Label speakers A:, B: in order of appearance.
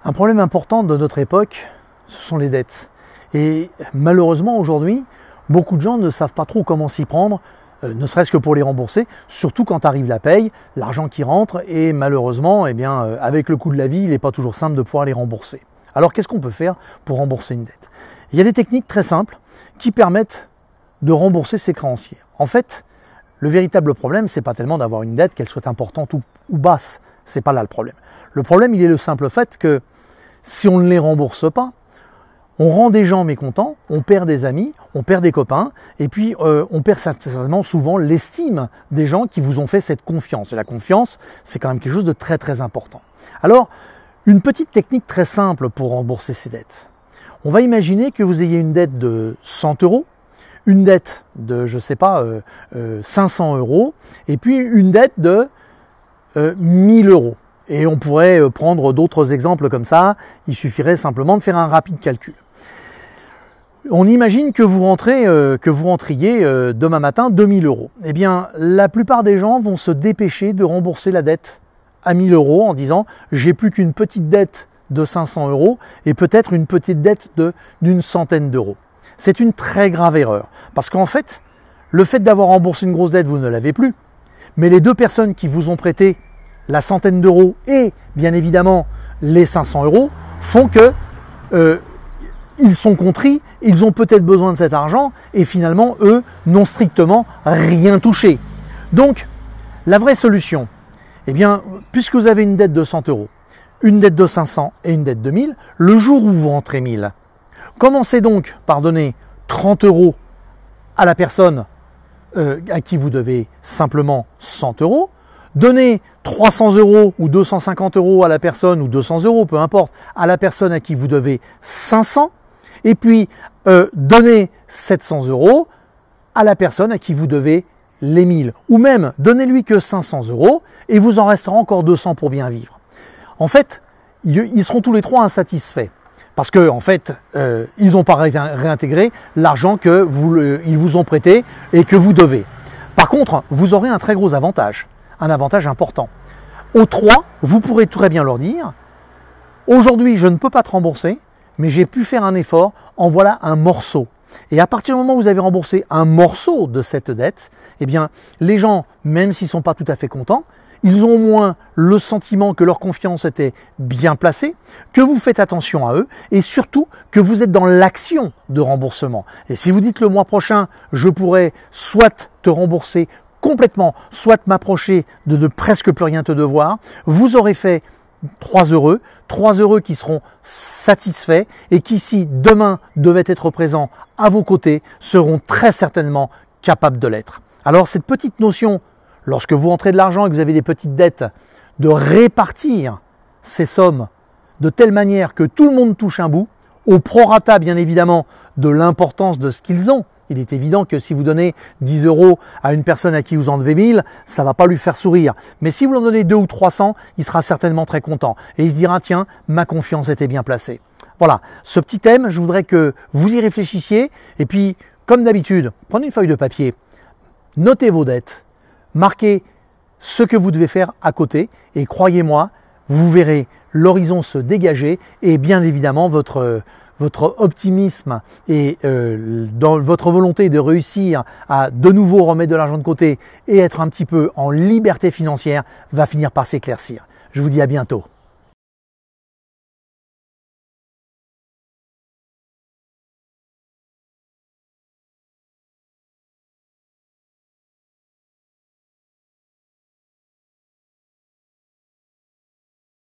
A: Un problème important de notre époque, ce sont les dettes. Et malheureusement aujourd'hui, beaucoup de gens ne savent pas trop comment s'y prendre, ne serait-ce que pour les rembourser, surtout quand arrive la paye, l'argent qui rentre, et malheureusement, avec le coût de la vie, il n'est pas toujours simple de pouvoir les rembourser. Alors qu'est-ce qu'on peut faire pour rembourser une dette? Il y a des techniques très simples qui permettent de rembourser ses créanciers. En fait, le véritable problème, c'est pas tellement d'avoir une dette, qu'elle soit importante ou basse, c'est pas là le problème. Le problème, il est le simple fait que si on ne les rembourse pas, on rend des gens mécontents, on perd des amis, on perd des copains, et puis on perd certainement souvent l'estime des gens qui vous ont fait cette confiance. Et la confiance, c'est quand même quelque chose de très très important. Alors, une petite technique très simple pour rembourser ces dettes. On va imaginer que vous ayez une dette de 100 euros, une dette de, 500 euros, et puis une dette de 1000 euros. Et on pourrait prendre d'autres exemples comme ça, il suffirait simplement de faire un rapide calcul. On imagine que vous rentriez demain matin 2000 euros. Eh bien, la plupart des gens vont se dépêcher de rembourser la dette à 1000 euros en disant « j'ai plus qu'une petite dette de 500 euros et peut-être une petite dette d'une centaine d'euros ». C'est une très grave erreur parce qu'en fait, le fait d'avoir remboursé une grosse dette, vous ne l'avez plus, mais les deux personnes qui vous ont prêté la centaine d'euros et bien évidemment les 500 euros font que ils sont contris, ils ont peut-être besoin de cet argent et finalement eux n'ont strictement rien touché. Donc la vraie solution, eh bien puisque vous avez une dette de 100 euros, une dette de 500 et une dette de 1000, le jour où vous rentrez 1000, commencez donc par donner 30 euros à la personne à qui vous devez simplement 100 euros, donnez 300 euros ou 250 euros à la personne, ou 200 euros, peu importe, à la personne à qui vous devez 500, et puis donnez 700 euros à la personne à qui vous devez les 1000. Ou même, donnez-lui que 500 euros, et vous en restera encore 200 pour bien vivre. En fait, ils seront tous les trois insatisfaits. Parce que en fait, ils n'ont pas réintégré l'argent qu'ils vous ont prêté et que vous devez. Par contre, vous aurez un très gros avantage. Un avantage important. Aux trois, vous pourrez très bien leur dire « Aujourd'hui, je ne peux pas te rembourser, mais j'ai pu faire un effort, en voilà un morceau. » Et à partir du moment où vous avez remboursé un morceau de cette dette, eh bien, les gens, même s'ils ne sont pas tout à fait contents, ils ont au moins le sentiment que leur confiance était bien placée, que vous faites attention à eux et surtout que vous êtes dans l'action de remboursement. Et si vous dites le mois prochain, je pourrais soit te rembourser complètement, soit m'approcher de ne presque plus rien te devoir, vous aurez fait 3 heureux qui seront satisfaits et qui, si demain devaient être présents à vos côtés, seront très certainement capables de l'être. Alors cette petite notion, lorsque vous rentrez de l'argent et que vous avez des petites dettes, de répartir ces sommes de telle manière que tout le monde touche un bout, au prorata bien évidemment de l'importance de ce qu'ils ont. Il est évident que si vous donnez 10 euros à une personne à qui vous en devez 1000, ça va pas lui faire sourire. Mais si vous en donnez 2 ou 300, il sera certainement très content. Et il se dira, tiens, ma confiance était bien placée. Voilà, ce petit thème, je voudrais que vous y réfléchissiez. Et puis, comme d'habitude, prenez une feuille de papier, notez vos dettes, marquez ce que vous devez faire à côté. Et croyez-moi, vous verrez l'horizon se dégager et bien évidemment votre optimisme et dans votre volonté de réussir à de nouveau remettre de l'argent de côté et être un petit peu en liberté financière va finir par s'éclaircir. Je vous dis à bientôt.